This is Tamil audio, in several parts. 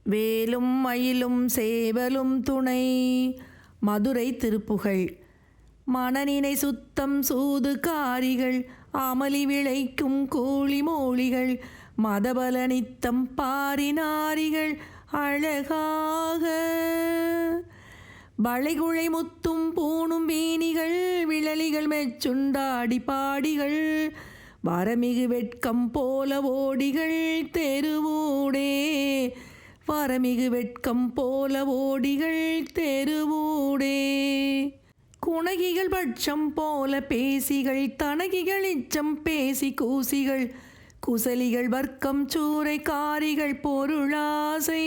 வேலும் மயிலும் சேவலும் துணை. மதுரை திருப்புகழ். மனநினை சுத்தம் சூது காரிகள் அமளி விளைக்கும் கோழி மோழிகள் மதபல நித்தம் பாரினாரிகள் அழகாக வளைகுழை முத்தும் பூணும் வீணிகள் விழலிகள் மெச்சுண்டாடி பாடிகள் வரமிகு வெட்கம் போல ஓடிகள் தெருவூடே. வரமிகு வெட்கம் போல ஓடிகள் தெருவூடே. குணகிகள் பட்சம் போல பேசிகள் தனகிகள் இச்சம் பேசி கூசிகள் குசலிகள் வர்க்கம் சூறை காரிகள் பொருளாசை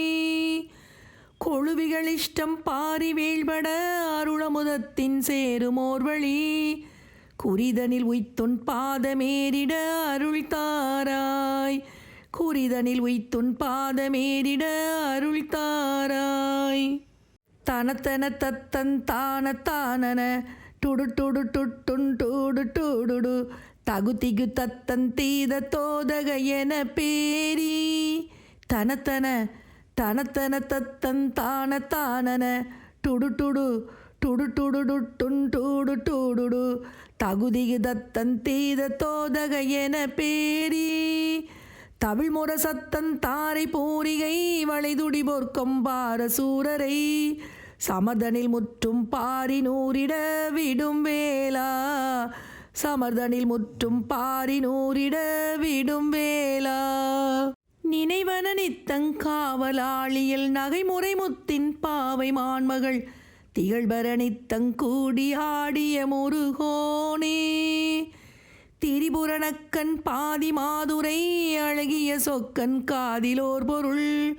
கொழுவிகள் இஷ்டம் பாரி வீழ்பட அருளமுதத்தின் சேருமோர் வழி குறிதனில் உய்த்துன் பாதமேறிட அருள் தாராய். குறிதனில் உய்த்துன் பாதமேறிட அருள் தாராய். தனத்தன தத்தன் தான தானன டுடு டுடு டுட்டுன் டுடு டுடுடு தகுதிகு தத்தன் தீத தோதக என பேரி. தனத்தன தனத்தன தத்தன் தான தானன டுடு டுடு டுடு டுடு டுட்டுன் டுடு டுடுடு தகுதிகு தத்தன் தீத தோதக என பேரி. தமிழ்முர சத்தன் தாரை பூரிகை வளைதுடி பொற்கும் பார சூரரை சமர்தனில் முற்றும் பாரி நூறிட விடும் வேளா. சமர்தனில் முற்றும் பாரி நூறிட விடும் வேளா. நினைவன நித்தங்காவலாளியில் நகைமுறை முத்தின் பாவை மான்மகள் திகழ்பர நித்தங்கூடி ஆடிய முருகோனே. திரிபுரணக்கன் பாதி மாதுரை அழகிய சொக்கன் காதிலோர் பொருள்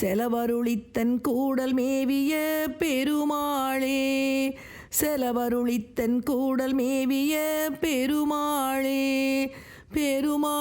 செலவருளித்தன் கூடல் மேவிய பெருமாளே. செலவருளித்தன் கூடல் மேவிய பெருமாளே. பெருமாளே.